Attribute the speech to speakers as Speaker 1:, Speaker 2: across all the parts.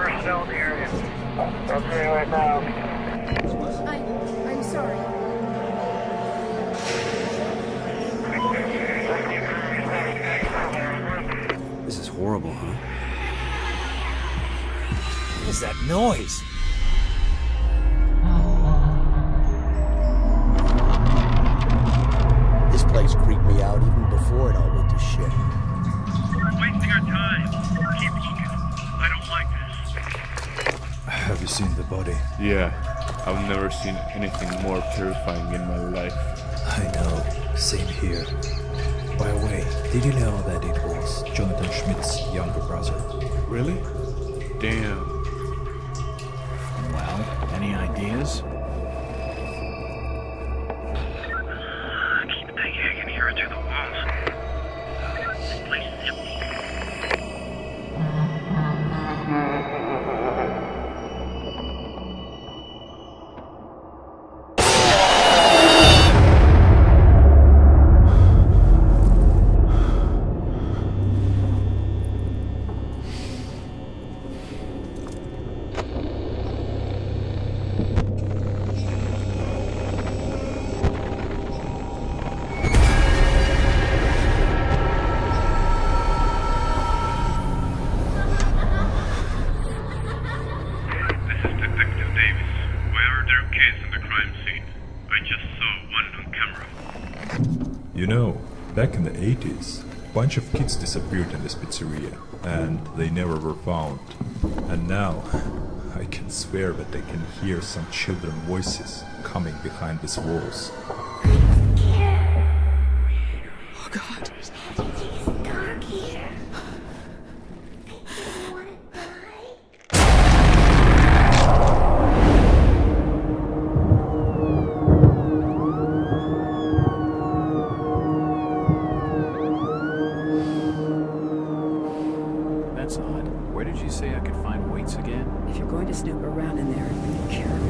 Speaker 1: personnel in the area. Okay, right now.
Speaker 2: I'm sorry.
Speaker 3: This is horrible, huh?
Speaker 4: What is that noise?
Speaker 3: This place creeped me out even before it all went to shit.
Speaker 1: We're wasting our time. Keep looking. I don't like this.
Speaker 5: Have you seen the body?
Speaker 6: Yeah, I've never seen anything more terrifying in my life.
Speaker 5: I know, same here. By the way, did you know that it was Jonathan Schmidt's younger brother?
Speaker 6: Really? Damn.
Speaker 4: Well, any ideas?
Speaker 1: I keep thinking I can hear it through the walls. This place is empty.
Speaker 5: You know, back in the 80s, a bunch of kids disappeared in this pizzeria, and they never were found. And now, I can swear that I can hear some children's voices coming behind these walls.
Speaker 2: Oh God.
Speaker 4: That's odd. Where did you say I could find weights again?
Speaker 2: If you're going to snoop around in there, be careful.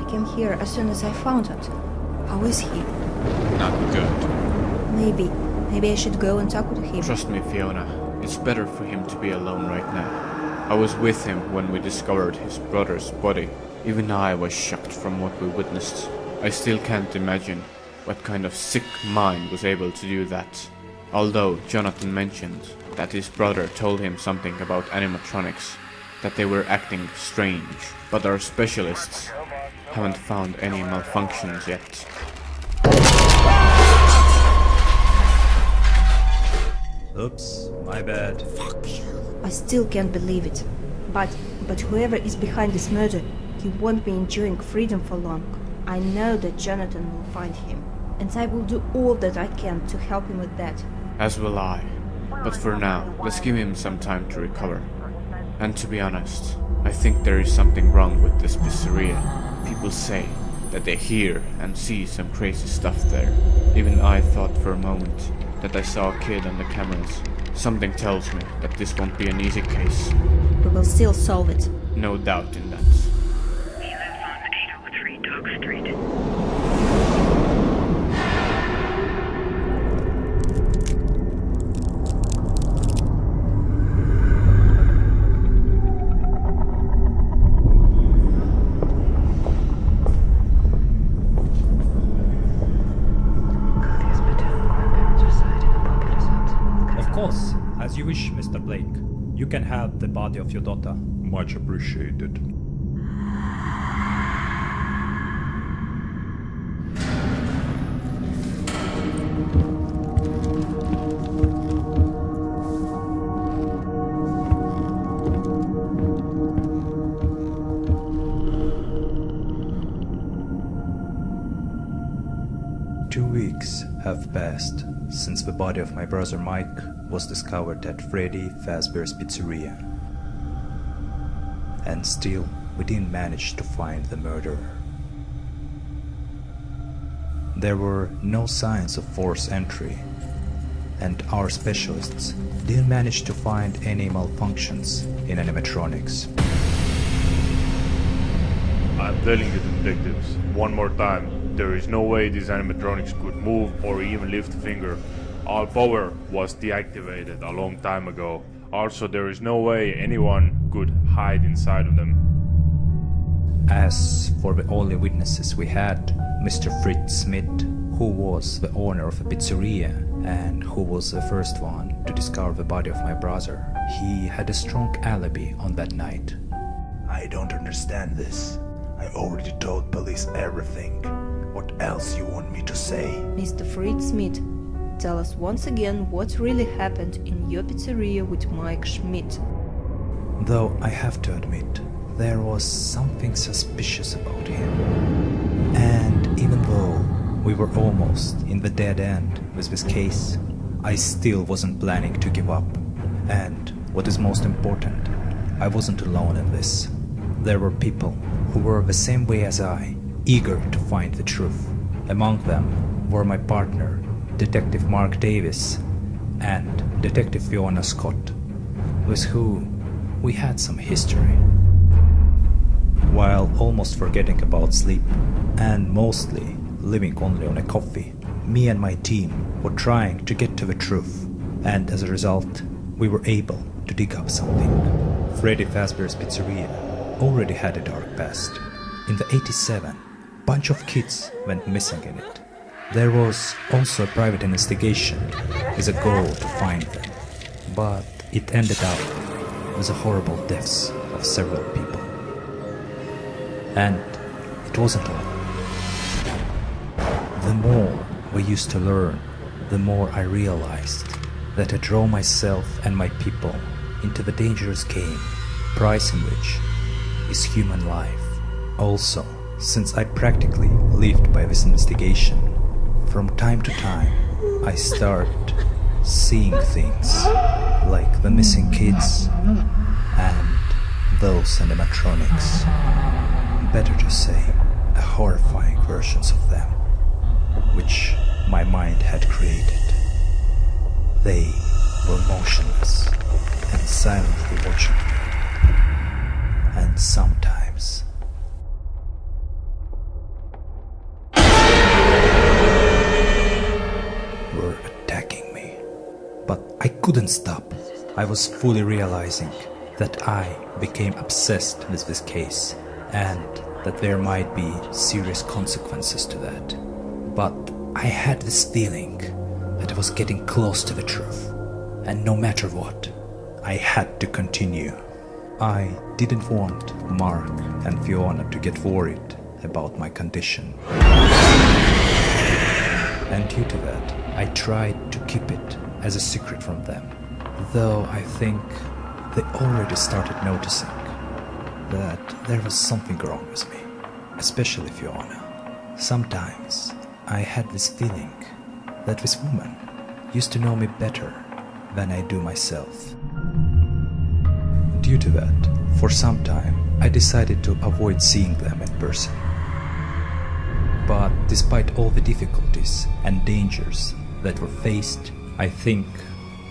Speaker 7: I came here as soon as I found it. How is he?
Speaker 6: Not good.
Speaker 7: Maybe I should go and talk with him.
Speaker 6: Trust me, Fiona. It's better for him to be alone right now. I was with him when we discovered his brother's body. Even I was shocked from what we witnessed. I still can't imagine what kind of sick mind was able to do that. Although Jonathan mentioned that his brother told him something about animatronics, that they were acting strange, but our specialists haven't found any malfunctions yet.
Speaker 5: Oops, my bad.
Speaker 7: I still can't believe it. But whoever is behind this murder, he won't be enjoying freedom for long. I know that Jonathan will find him, and I will do all that I can to help him with that.
Speaker 6: As will I. But for now, let's give him some time to recover. And to be honest, I think there is something wrong with this pizzeria. People say that they hear and see some crazy stuff there. Even I thought for a moment that I saw a kid on the cameras. Something tells me that this won't be an easy case.
Speaker 7: We will still solve it.
Speaker 6: No doubt in that.
Speaker 1: He lives on 803 Dock Street.
Speaker 8: course, as you wish, Mr. Blake. You can have the body of your daughter.
Speaker 5: Much appreciated.
Speaker 8: Weeks have passed since the body of my brother Mike was discovered at Freddy Fazbear's Pizzeria. And still, we didn't manage to find the murderer. There were no signs of forced entry, and our specialists didn't manage to find any malfunctions in animatronics.
Speaker 9: I'm telling you, detectives, one more time. There is no way these animatronics could move or even lift a finger. All power was deactivated a long time ago. Also, there is no way anyone could hide inside of them.
Speaker 8: As for the only witnesses we had, Mr. Fritz Smith, who was the owner of a pizzeria and who was the first one to discover the body of my brother, he had a strong alibi on that night.
Speaker 10: I don't understand this. I already told police everything. What else you want me to say?
Speaker 7: Mr. Fritz Smith, tell us once again what really happened in your pizzeria with Mike Schmidt.
Speaker 8: Though I have to admit, there was something suspicious about him. And even though we were almost in the dead end with this case, I still wasn't planning to give up. And what is most important, I wasn't alone in this. There were people who were the same way as I, eager to find the truth. Among them were my partner, Detective Mark Davis, and Detective Fiona Scott, with who we had some history. While almost forgetting about sleep, and mostly living only on a coffee, me and my team were trying to get to the truth, and as a result, we were able to dig up something. Freddy Fazbear's Pizzeria already had a dark past. In the 87, bunch of kids went missing in it. There was also a private investigation with a goal to find them, but it ended up with the horrible deaths of several people. And it wasn't all. The more we used to learn, the more I realized that I drove myself and my people into the dangerous game, price in which is human life. Also, since I practically lived by this investigation, from time to time I start seeing things like the missing kids and those animatronics. Better to say, a horrifying versions of them, which my mind had created. They were motionless and silently watching me. And sometimes were attacking me. But I couldn't stop. I was fully realizing that I became obsessed with this case and that there might be serious consequences to that. But I had this feeling that I was getting close to the truth, and no matter what, I had to continue. I didn't want Mark and Fiona to get worried about my condition. And due to that, I tried to keep it as a secret from them, though I think they already started noticing that there was something wrong with me, especially Fiona. Sometimes I had this feeling that this woman used to know me better than I do myself. Due to that, for some time, I decided to avoid seeing them in person. But despite all the difficulties and dangers that were faced, I think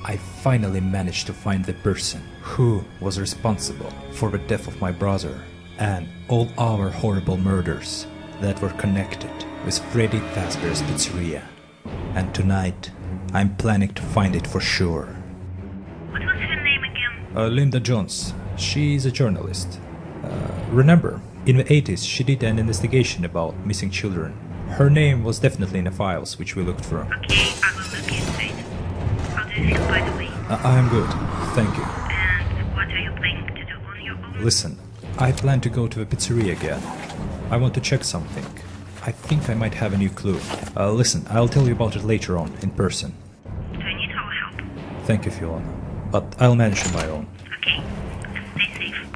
Speaker 8: I finally managed to find the person who was responsible for the death of my brother and all our horrible murders that were connected with Freddy Fazbear's Pizzeria. And tonight, I'm planning to find it for sure.
Speaker 1: What was her name again?
Speaker 8: Linda Jones. She's a journalist. Remember, in the 80s she did an investigation about missing children. Her name was definitely in the files which we looked through.
Speaker 1: Okay, I will look into it. How do you feel, by the way?
Speaker 8: I'm good, thank you.
Speaker 1: And what are you planning to do on your own?
Speaker 8: Listen, I plan to go to the pizzeria again. I want to check something. I think I might have a new clue. Listen, I'll tell you about it later on, in person.
Speaker 1: Do I need our help?
Speaker 8: Thank you, Fiona. But I'll manage on my own.
Speaker 1: Okay, and stay safe.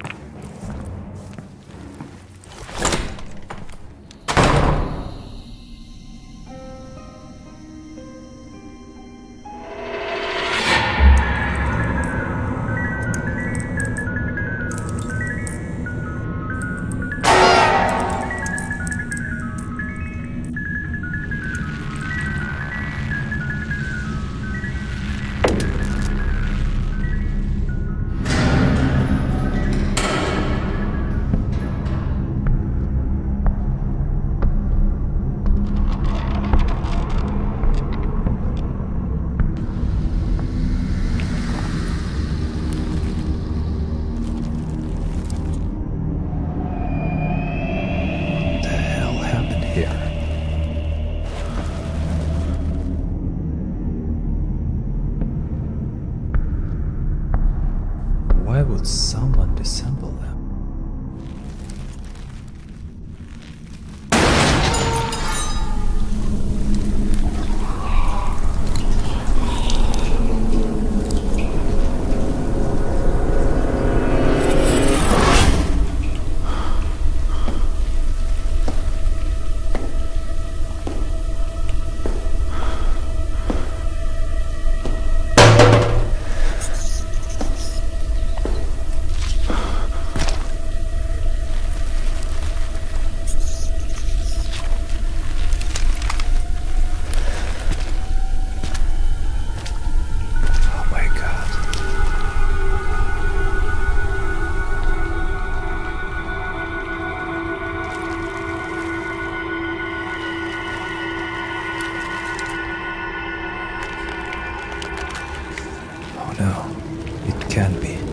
Speaker 8: Why would someone disassemble them? No, it can't be.